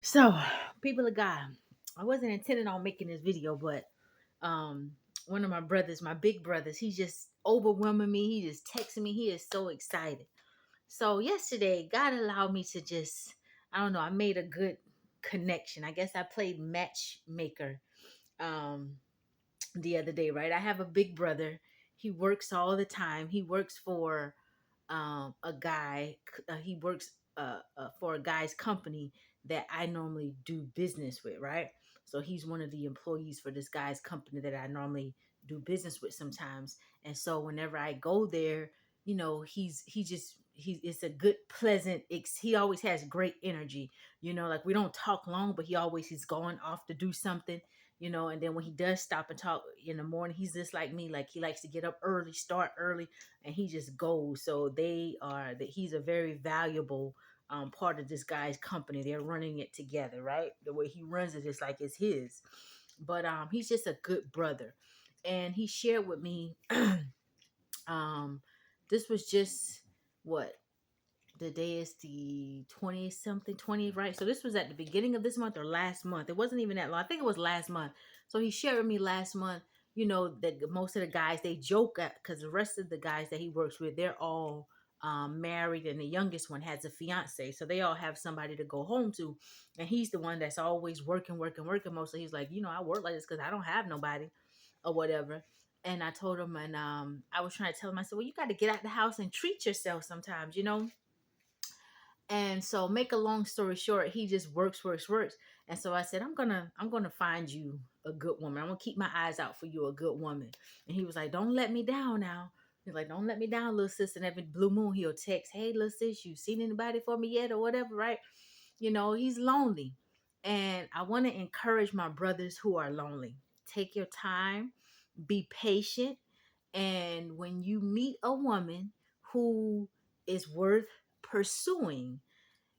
So, people of God, I wasn't intending on making this video, but um, one of my brothers, my big brothers, he's just overwhelming me. He just texting me. He is so excited. So yesterday, God allowed me to just, I don't know, I made a good connection. I guess I played matchmaker um, the other day, right? I have a big brother. He works all the time. He works for a guy. He works for a guy's company that I normally do business with, right? So he's one of the employees for this guy's company that I normally do business with sometimes. And so whenever I go there, he it's a good pleasant he always has great energy. Like we don't talk long, but he's going off to do something. And then when he does stop and talk in the morning, he's just like me. Like he likes to get up early, start early, and he just goes. So he's a very valuable part of this guy's company. They're running it together, right? The way he runs it is like it's his. But he's just a good brother, and he shared with me. um, this was just what the day is, the 20th something, 20th, right? So this was at the beginning of this month or last month. It wasn't even that long. I think it was last month. So he shared with me last month, that most of the guys, they joke at, because the rest of the guys that he works with, they're all married, and the youngest one has a fiance. So they all have somebody to go home to. And he's the one that's always working, working, working. Mostly he's like, I work like this because I don't have nobody or whatever. And I told him, and I was trying to tell him, I said, well, you got to get out the house and treat yourself sometimes. And so, make a long story short, he just works, works, works. And so I said, I'm gonna find you a good woman. I'm gonna keep my eyes out for you a good woman. And he was like, don't let me down now. He's like, don't let me down, little sis. And every blue moon he'll text, hey, little sis, you seen anybody for me yet or whatever, right? He's lonely. And I want to encourage my brothers who are lonely. Take your time, be patient, and when you meet a woman who is worth pursuing,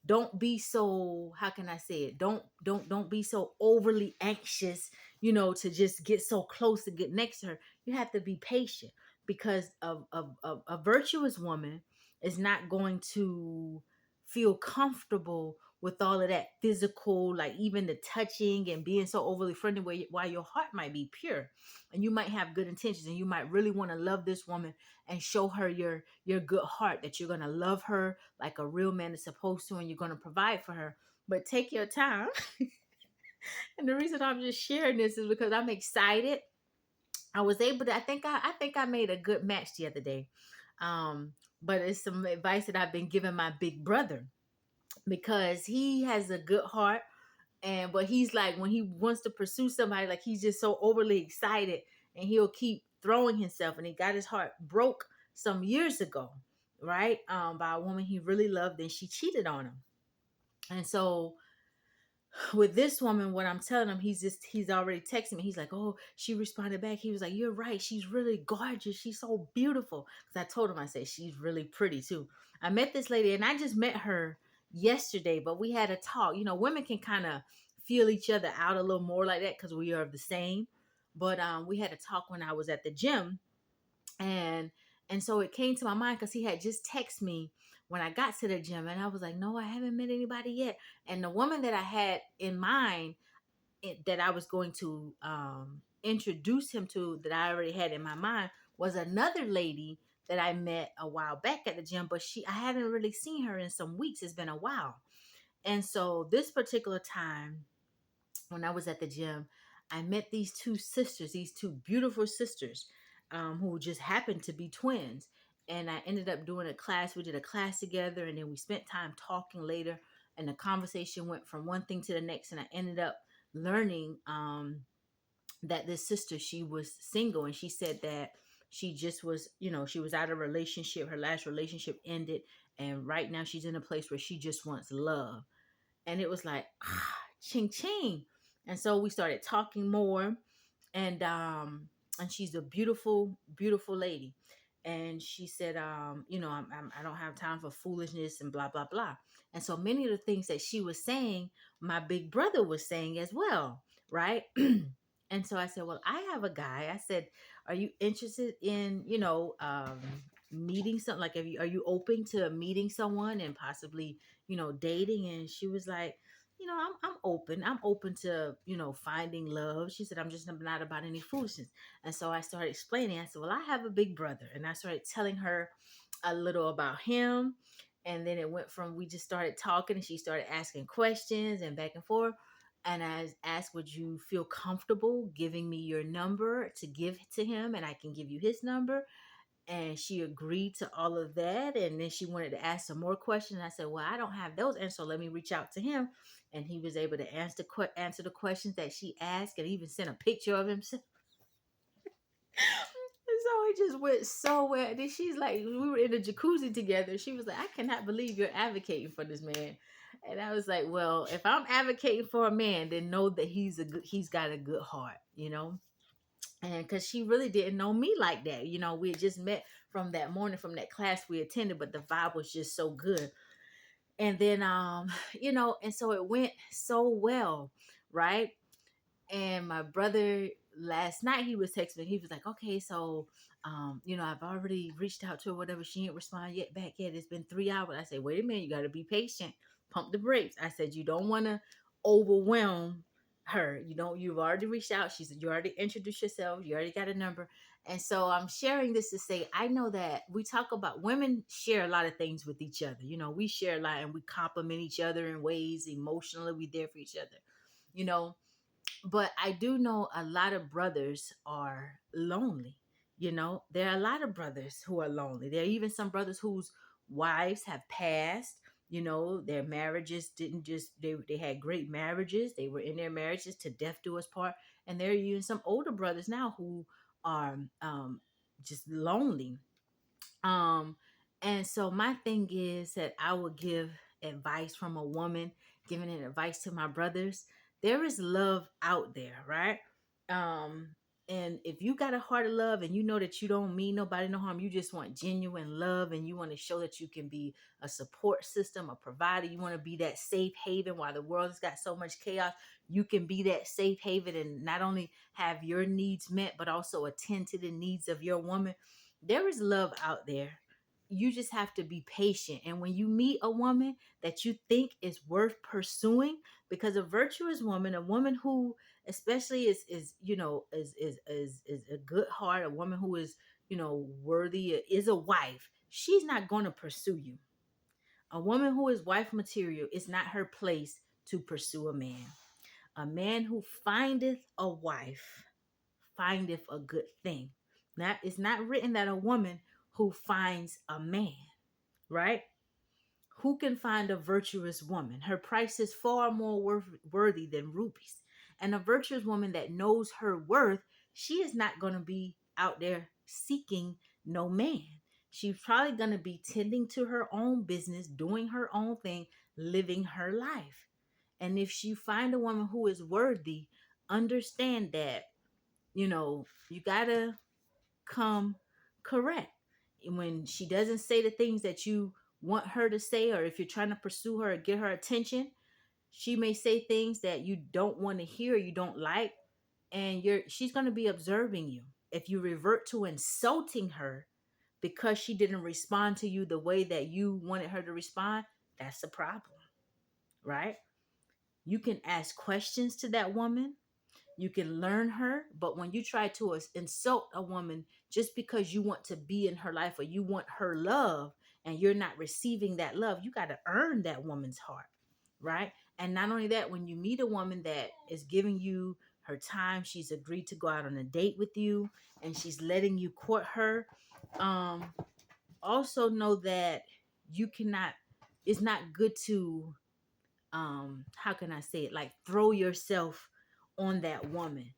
don't be so, how can I say it, don't be so overly anxious, to just get so close to get next to her. You have to be patient, because a virtuous woman is not going to feel comfortable with all of that physical, like even the touching and being so overly friendly, while your heart might be pure and you might have good intentions, and you might really want to love this woman and show her your good heart, that you're going to love her like a real man is supposed to, and you're going to provide for her. But take your time. And the reason I'm just sharing this is because I'm excited. I was able to, I think I made a good match the other day. But it's some advice that I've been giving my big brother, because he has a good heart. But he's like, when he wants to pursue somebody, like he's just so overly excited, and he'll keep throwing himself. And he got his heart broke some years ago, right? By a woman he really loved, and she cheated on him. And so with this woman, what I'm telling him, he's already texting me. He's like, oh, she responded back. He was like, you're right. She's really gorgeous. She's so beautiful. Because I told him, I said, she's really pretty too. I met this lady, and I just met her yesterday, but we had a talk. Women can kind of feel each other out a little more like that because we are the same. But we had a talk when I was at the gym, and so it came to my mind because he had just texted me when I got to the gym, and I was like, no, I haven't met anybody yet. And the woman that I had in mind, that I was going to introduce him to, that I already had in my mind, was another lady that I met a while back at the gym, but I haven't really seen her in some weeks. It's been a while. And so this particular time, when I was at the gym, I met these two sisters, these two beautiful sisters, who just happened to be twins. And I ended up doing a class. We did a class together, and then we spent time talking later. And the conversation went from one thing to the next. And I ended up learning that this sister, she was single, and she said that she just was, she was out of a relationship. Her last relationship ended, and right now she's in a place where she just wants love. And it was like, ching ching. And so we started talking more, and she's a beautiful, beautiful lady. And she said, I don't have time for foolishness and blah blah blah. And so many of the things that she was saying, my big brother was saying as well, right? And so I said, well, I have a guy. I said, are you interested in, meeting some, like, are you open to meeting someone and possibly, dating? And she was like, I'm open. I'm open to, finding love. She said, I'm just not about any foolishness. And so I started explaining. I said, well, I have a big brother. And I started telling her a little about him. And then it went from, we just started talking and she started asking questions and back and forth. And I asked, would you feel comfortable giving me your number to give to him? And I can give you his number. And she agreed to all of that, and then she wanted to ask some more questions. I said, well, I don't have those, and so let me reach out to him. And he was able to answer the questions that she asked, and even sent a picture of himself. And so it just went so well. And then she's like, we were in a jacuzzi together, she was like, I cannot believe you're advocating for this man. And I was like, well, if I'm advocating for a man, then know that he's got a good heart, and because she really didn't know me like that. We had just met from that morning from that class we attended, but the vibe was just so good. And then and so it went so well, right? And my brother, last night, he was texting me. He was like, okay, so I've already reached out to her, whatever. She ain't responded yet back yet. It's been 3 hours. I said, wait a minute, you gotta be patient. Pump the brakes. I said, you don't wanna overwhelm her. You've already reached out. She said, you already introduced yourself, you already got a number. And so I'm sharing this to say, I know that we talk about, women share a lot of things with each other. We share a lot and we compliment each other in ways. Emotionally, we there for each other, you know but I do know a lot of brothers are lonely. There are a lot of brothers who are lonely. There are even some brothers whose wives have passed. Their marriages didn't just, they had great marriages. They were in their marriages to death do us part. And there are even some older brothers now who are just lonely. um, and so my thing is that I would give advice from a woman, giving an advice to my brothers. There is love out there, right? Um, and if you got a heart of love and you know that you don't mean nobody no harm, you just want genuine love and you want to show that you can be a support system, a provider. You want to be that safe haven while the world has got so much chaos. You can be that safe haven and not only have your needs met, but also attend to the needs of your woman. There is love out there. You just have to be patient. And when you meet a woman that you think is worth pursuing, because a virtuous woman, a woman who especially is a good heart, a woman who is, worthy, is a wife, she's not going to pursue you. A woman who is wife material, is not her place to pursue a man. A man who findeth a wife findeth a good thing. Now, it's not written that a woman who finds a man, right? Who can find a virtuous woman? Her price is far more worthy than rubies. And a virtuous woman that knows her worth, she is not going to be out there seeking no man. She's probably going to be tending to her own business, doing her own thing, living her life. And if she find a woman who is worthy, understand that you gotta come correct. When she doesn't say the things that you want her to say, or if you're trying to pursue her or get her attention, she may say things that you don't want to hear, you don't like, and she's going to be observing you. If you revert to insulting her because she didn't respond to you the way that you wanted her to respond, that's a problem, right? You can ask questions to that woman. You can learn her, but when you try to insult a woman just because you want to be in her life or you want her love and you're not receiving that love, you got to earn that woman's heart, right? And not only that, when you meet a woman that is giving you her time, she's agreed to go out on a date with you and she's letting you court her, um, also know that you cannot, it's not good to how can I say it, like throw yourself on that woman.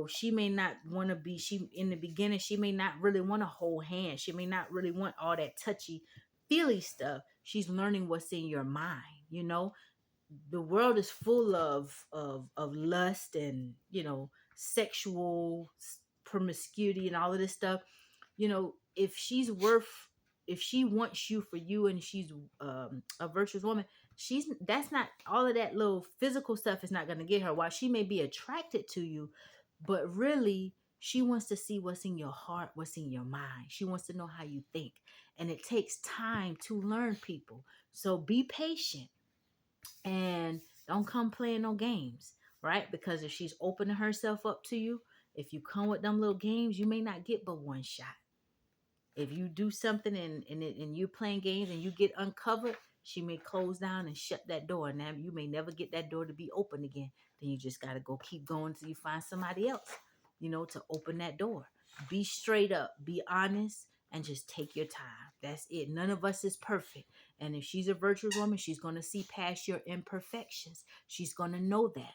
She may not want to be, she in the beginning, she may not really want to hold hands, she may not really want all that touchy feely stuff. She's learning what's in your mind. The world is full of lust and sexual promiscuity and all of this stuff. If she wants you for you and she's a virtuous woman, that's not all of that little physical stuff is not going to get her. While she may be attracted to you, but really she wants to see what's in your heart, what's in your mind. She wants to know how you think, and it takes time to learn people. So be patient and Don't come playing no games, right? Because if she's opening herself up to you, if you come with them little games, you may not get but one shot. If you do something and you're playing games and you get uncovered, she may close down and shut that door. And now you may never get that door to be open again. Then you just got to go keep going till you find somebody else, to open that door. Be straight up, be honest, and just take your time. That's it. None of us is perfect. And if she's a virtuous woman, she's going to see past your imperfections. She's going to know that,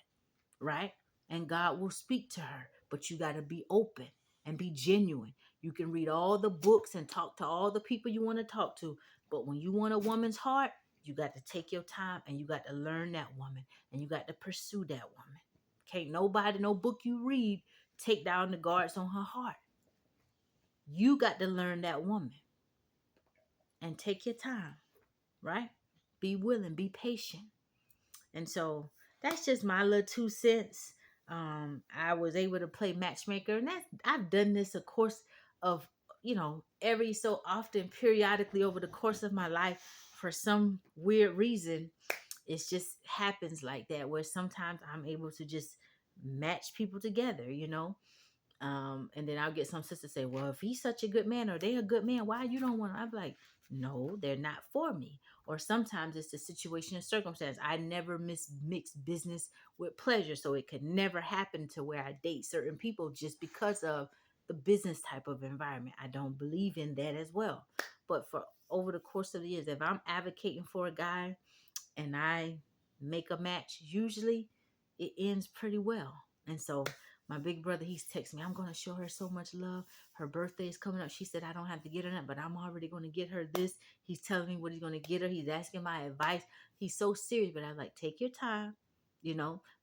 right? And God will speak to her, but you got to be open and be genuine. You can read all the books and talk to all the people you want to talk to, but when you want a woman's heart, you got to take your time and you got to learn that woman and you got to pursue that woman. Can't nobody, no book you read, take down the guards on her heart. You got to learn that woman and take your time, right? Be willing, be patient. And so that's just my little 2 cents. I was able to play matchmaker, and I've done this a course of, every so often, periodically over the course of my life. For some weird reason, it just happens like that, where sometimes I'm able to just match people together. And then I'll get some sisters say, well, if he's such a good man or they a good man, why you don't want to? I'm like, no, they're not for me. Or sometimes it's the situation and circumstance. I never mix business with pleasure. So it could never happen to where I date certain people just because of the business type of environment. I don't believe in that as well. But for over the course of the years, if I'm advocating for a guy and I make a match, usually it ends pretty well. And so my big brother, he's texting me, I'm going to show her so much love. Her birthday is coming up. She said, I don't have to get her that, but I'm already going to get her this. He's telling me what he's going to get her. He's asking my advice. He's so serious, but I'm like, take your time,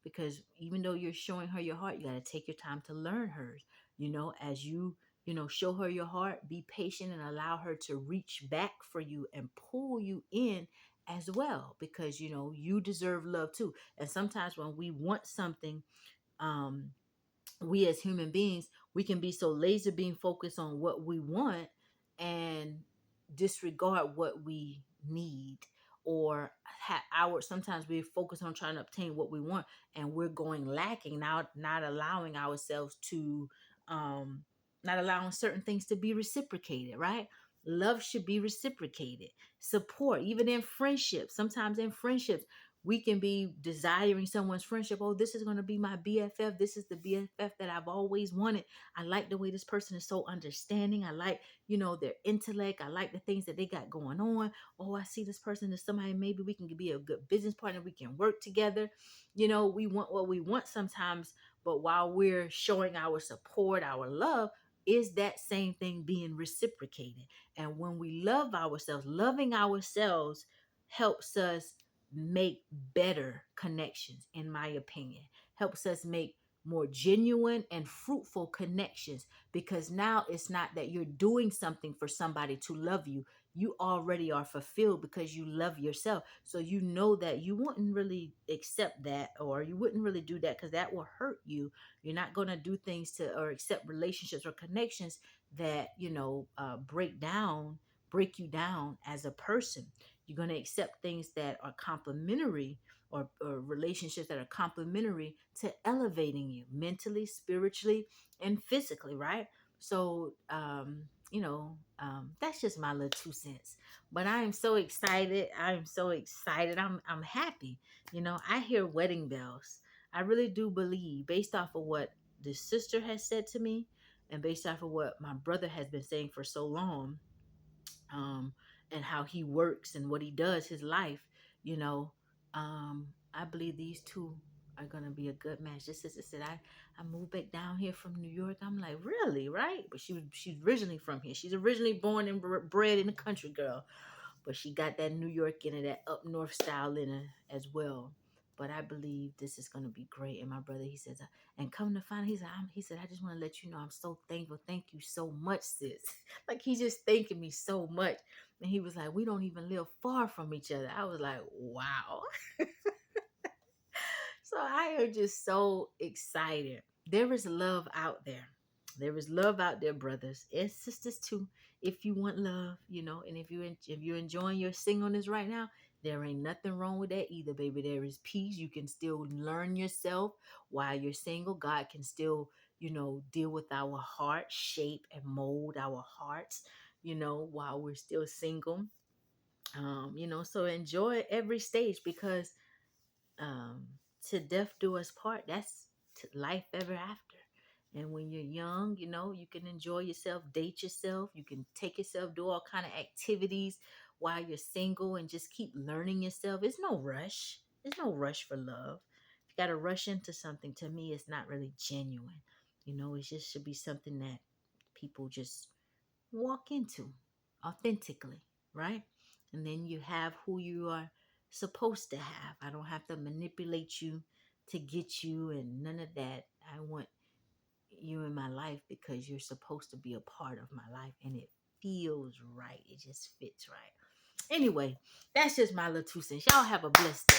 because even though you're showing her your heart, you got to take your time to learn hers, as you show her your heart, be patient and allow her to reach back for you and pull you in as well, because you deserve love too. And sometimes when we want something, um we as human beings, we can be so laser beam focused on what we want and disregard what we need, or sometimes we focus on trying to obtain what we want and we're going lacking now, not allowing ourselves to um not allowing certain things to be reciprocated, right? Love should be reciprocated. Support, even in friendships, sometimes in friendships we can be desiring someone's friendship. Oh, this is going to be my BFF. This is the BFF that I've always wanted. I like the way this person is so understanding. I like, their intellect. I like the things that they got going on. Oh, I see this person as somebody, maybe we can be a good business partner. We can work together. We want what we want sometimes, but while we're showing our support, our love, is that same thing being reciprocated? And when we love ourselves, loving ourselves helps us make better connections, in my opinion. Helps us make more genuine and fruitful connections, because now it's not that you're doing something for somebody to love you. You already are fulfilled because you love yourself. So you know that you wouldn't really accept that, or you wouldn't really do that because that will hurt you. You're not going to do things to or accept relationships or connections that break you down as a person. You're going to accept things that are complementary, or relationships that are complementary to elevating you mentally, spiritually, and physically, right? So, that's just my little 2 cents. But I am so excited. I am so excited. I'm happy. I hear wedding bells. I really do believe, based off of what the sister has said to me, and based off of what my brother has been saying for so long, um, and how he works and what he does, his life, you know, I believe these two are gonna be a good match. This sister said, I moved back down here from New York. I'm like, really, right? But she's originally from here. She's originally born and bred in the country, girl, but she got that New York in her, that up north style in her as well. But I believe this is going to be great. And my brother, he says, and come to find, he said, I just want to let you know I'm so thankful. Thank you so much, sis. Like, he's just thanking me so much. And he was like, we don't even live far from each other. I was like, wow. So I am just so excited. There is love out there. There is love out there, brothers and sisters too. If you want love, and if you're enjoying your singleness right now, There ain't nothing wrong with that either, baby. There is peace. You can still learn yourself while you're single. God can still, deal with our heart, shape and mold our hearts, while we're still single. So enjoy every stage, because um to death do us part. That's life ever after. And when you're young, you can enjoy yourself, date yourself, you can take yourself, do all kind of activities while you're single, and just keep learning yourself. There's no rush. There's no rush for love. If you got to rush into something, to me it's not really genuine. It just should be something that people just walk into authentically, right? And then you have who you are supposed to have. I don't have to manipulate you to get you, and none of that. I want you in my life because you're supposed to be a part of my life, and it feels right. It just fits right. Anyway, that's just my little 2 cents. Y'all have a blessed day.